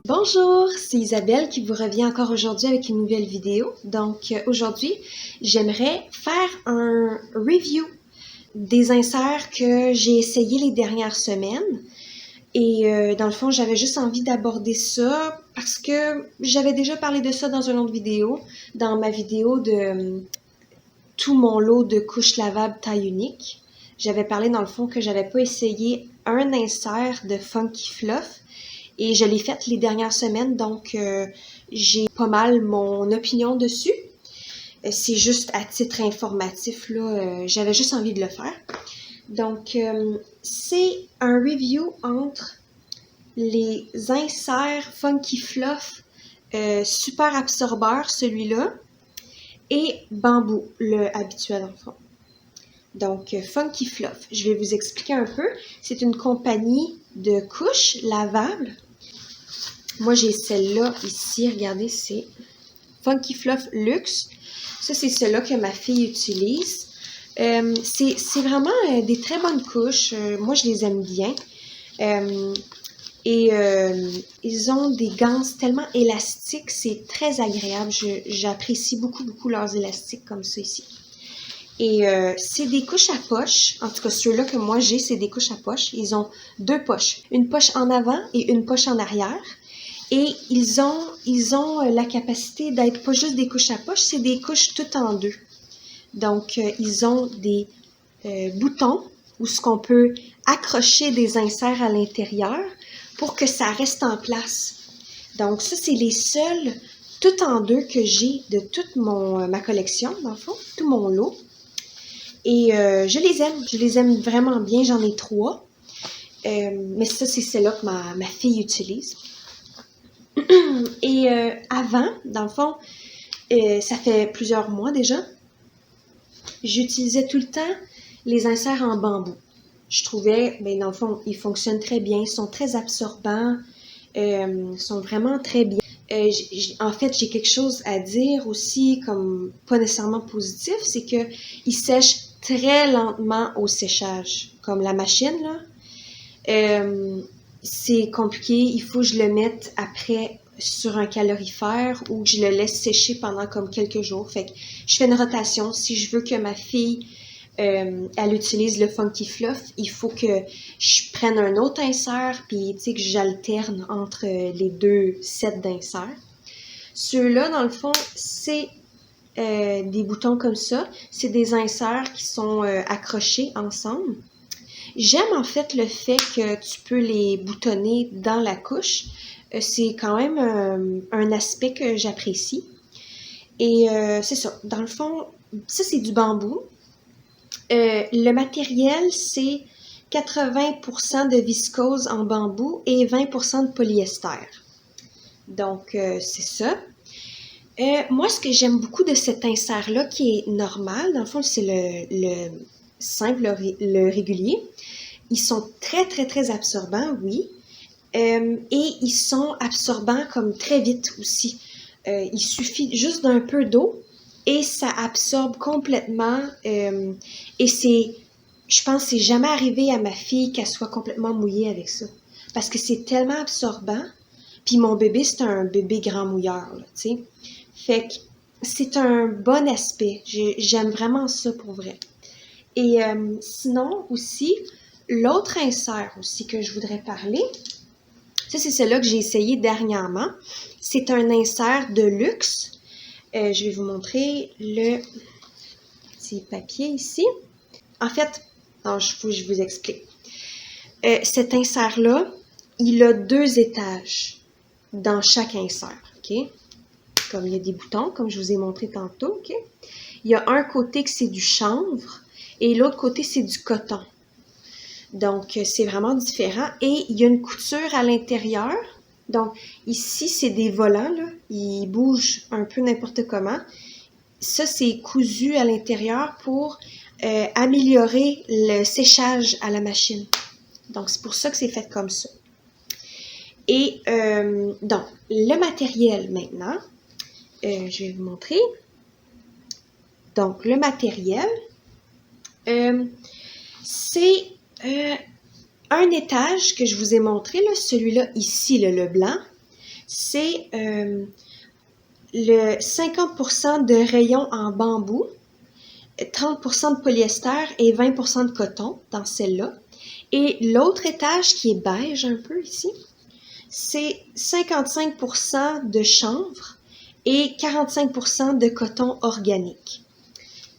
Bonjour, c'est Isabelle qui vous revient encore aujourd'hui avec une nouvelle vidéo. Donc aujourd'hui, j'aimerais faire un review des inserts que j'ai essayés les dernières semaines. Et dans le fond, j'avais juste envie d'aborder ça parce que j'avais déjà parlé de ça dans une autre vidéo, dans ma vidéo de tout mon lot de couches lavables taille unique. J'avais parlé dans le fond que j'avais pas essayé un insert de Funky Fluff. Et je l'ai faite les dernières semaines, donc j'ai pas mal mon opinion dessus. C'est juste à titre informatif, là, j'avais juste envie de le faire. Donc, c'est un review entre les inserts Funky Fluff super absorbeur, celui-là, et Bamboo, le habituel en fond. Donc, Funky Fluff, je vais vous expliquer un peu. C'est une compagnie de couches lavables. Moi, j'ai celle-là ici, regardez, c'est Funky Fluff Luxe. Ça, c'est celle-là que ma fille utilise. C'est vraiment des très bonnes couches. Moi, je les aime bien. Ils ont des ganses tellement élastiques, c'est très agréable. J'apprécie beaucoup, beaucoup leurs élastiques comme ça ici. Et c'est des couches à poche. En tout cas, ceux-là que moi j'ai, c'est des couches à poche. Ils ont deux poches. Une poche en avant et une poche en arrière. Et ils ont la capacité d'être pas juste des couches à poche, c'est des couches toutes en deux. Donc, ils ont des boutons où ce qu'on peut accrocher des inserts à l'intérieur pour que ça reste en place. Donc, ça, c'est les seuls tout en deux que j'ai de toute ma collection, dans le fond, tout mon lot. Et je les aime vraiment bien, j'en ai 3. Mais ça, c'est celle-là que ma fille utilise. Et avant, dans le fond, ça fait plusieurs mois déjà, j'utilisais tout le temps les inserts en bambou. Je trouvais, dans le fond, ils fonctionnent très bien, ils sont très absorbants, sont vraiment très bien. En fait, j'ai quelque chose à dire aussi, comme pas nécessairement positif, c'est qu'ils sèchent très lentement au séchage, comme la machine, là. C'est compliqué, il faut que je le mette après sur un calorifère ou que je le laisse sécher pendant comme quelques jours. Fait que je fais une rotation. Si je veux que ma fille, elle utilise le Funky Fluff, il faut que je prenne un autre insert puis tu sais que j'alterne entre les deux sets d'inserts. Ceux-là, dans le fond, c'est des boutons comme ça. C'est des inserts qui sont accrochés ensemble. J'aime en fait le fait que tu peux les boutonner dans la couche. C'est quand même un aspect que j'apprécie. Et c'est ça. Dans le fond, ça c'est du bambou. Le matériel, c'est 80% de viscose en bambou et 20% de polyester. Donc, c'est ça. Moi, ce que j'aime beaucoup de cet insert-là, qui est normal, dans le fond, c'est le simple, le régulier. Ils sont très, très, très absorbants, oui. Et ils sont absorbants comme très vite aussi. Il suffit juste d'un peu d'eau et ça absorbe complètement. Et je pense que c'est jamais arrivé à ma fille qu'elle soit complètement mouillée avec ça. Parce que c'est tellement absorbant. Puis mon bébé, c'est un bébé grand mouilleur, là, tu sais. Fait que c'est un bon aspect. J'aime vraiment ça pour vrai. Et sinon aussi, l'autre insert aussi que je voudrais parler, ça c'est celui-là que j'ai essayé dernièrement. C'est un insert de luxe. Je vais vous montrer le petit papier ici. En fait, je vous explique. Cet insert-là, il a 2 étages dans chaque insert, ok? Comme il y a des boutons, comme je vous ai montré tantôt, ok? Il y a un côté que c'est du chanvre et l'autre côté c'est du coton. Donc, c'est vraiment différent. Et il y a une couture à l'intérieur. Donc, ici, c'est des volants, là. Ils bougent un peu n'importe comment. Ça, c'est cousu à l'intérieur pour améliorer le séchage à la machine. Donc, c'est pour ça que c'est fait comme ça. Et donc, le matériel maintenant, je vais vous montrer. Donc, le matériel, c'est un étage que je vous ai montré, là, celui-là ici, le blanc. c'est le 50% de rayon en bambou, 30% de polyester et 20% de coton dans celle-là. Et l'autre étage qui est beige un peu ici, c'est 55% de chanvre et 45% de coton organique.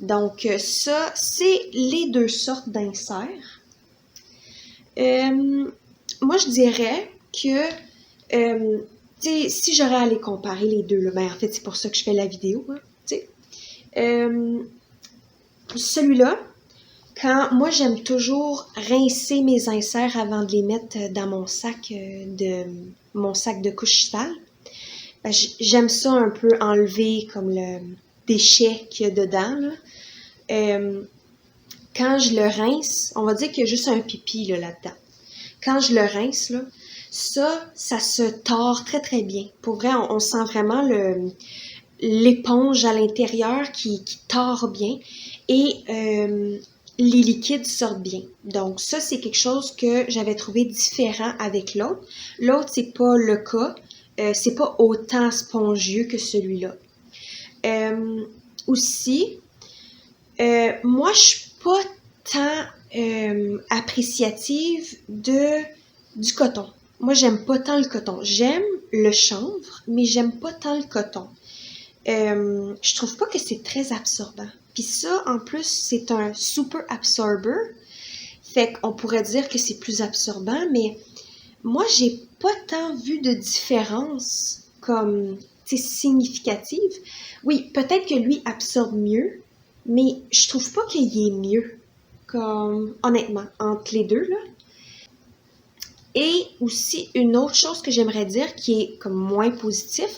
Donc ça, c'est les deux sortes d'inserts. Moi, je dirais que si j'aurais à les comparer les deux, là, ben en fait, c'est pour ça que je fais la vidéo. Hein, celui-là, moi, j'aime toujours rincer mes inserts avant de les mettre dans mon sac de couche sale. Ben, j'aime ça un peu enlever comme le déchet qu'il y a dedans. Là. Quand je le rince, on va dire qu'il y a juste un pipi là-dedans. Quand je le rince, là, ça se tord très très bien. Pour vrai, on sent vraiment l'éponge à l'intérieur qui tord bien et les liquides sortent bien. Donc ça, c'est quelque chose que j'avais trouvé différent avec l'autre. L'autre, c'est pas le cas. C'est pas autant spongieux que celui-là. Aussi, moi, je suis pas tant appréciative du coton. Moi, j'aime pas tant le coton. J'aime le chanvre, mais j'aime pas tant le coton. Je trouve pas que c'est très absorbant. Puis ça, en plus, c'est un super absorber. Fait qu'on pourrait dire que c'est plus absorbant, mais moi, j'ai pas tant vu de différence comme, significative. Oui, peut-être que lui absorbe mieux, mais je trouve pas qu'il est mieux. Comme, honnêtement, entre les deux, là. Et aussi, une autre chose que j'aimerais dire qui est comme moins positif,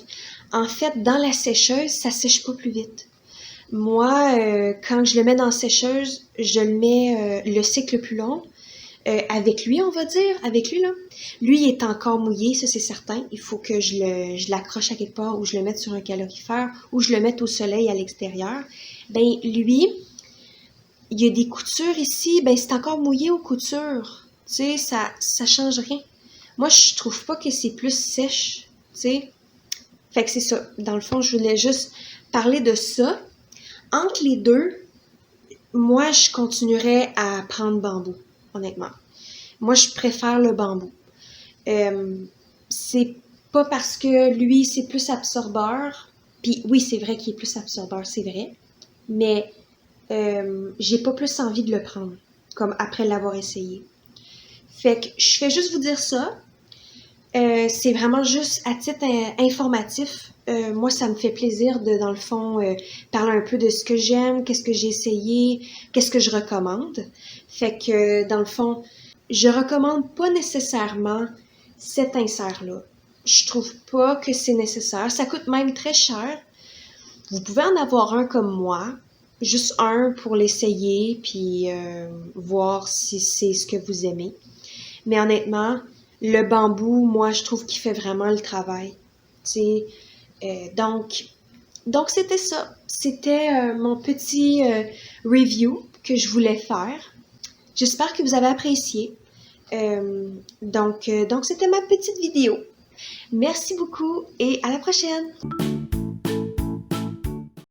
en fait, dans la sécheuse, ça sèche pas plus vite. Moi, quand je le mets dans la sécheuse, je le mets le cycle plus long. Avec lui, on va dire, avec lui, là. Lui, il est encore mouillé, ça c'est certain. Il faut que je l'accroche à quelque part ou je le mette sur un calorifère ou je le mette au soleil à l'extérieur. Ben, lui, il y a des coutures ici, ben c'est encore mouillé aux coutures. Tu sais, ça change rien. Moi, je trouve pas que c'est plus sèche, tu sais. Fait que c'est ça. Dans le fond, je voulais juste parler de ça. Entre les deux, moi, je continuerais à prendre bambou, honnêtement. Moi, je préfère le bambou. C'est pas parce que lui, c'est plus absorbeur. Puis oui, c'est vrai qu'il est plus absorbeur, c'est vrai. Mais j'ai pas plus envie de le prendre, comme après l'avoir essayé. Fait que je fais juste vous dire ça. C'est vraiment juste à titre informatif. Moi, ça me fait plaisir de, dans le fond, parler un peu de ce que j'aime, qu'est-ce que j'ai essayé, qu'est-ce que je recommande. Fait que, dans le fond, je recommande pas nécessairement cet insert-là. Je trouve pas que c'est nécessaire. Ça coûte même très cher. Vous pouvez en avoir un comme moi, juste un pour l'essayer, puis voir si c'est ce que vous aimez. Mais honnêtement, le bambou, moi, je trouve qu'il fait vraiment le travail. Donc c'était ça. C'était mon petit review que je voulais faire. J'espère que vous avez apprécié. Donc c'était ma petite vidéo. Merci beaucoup et à la prochaine!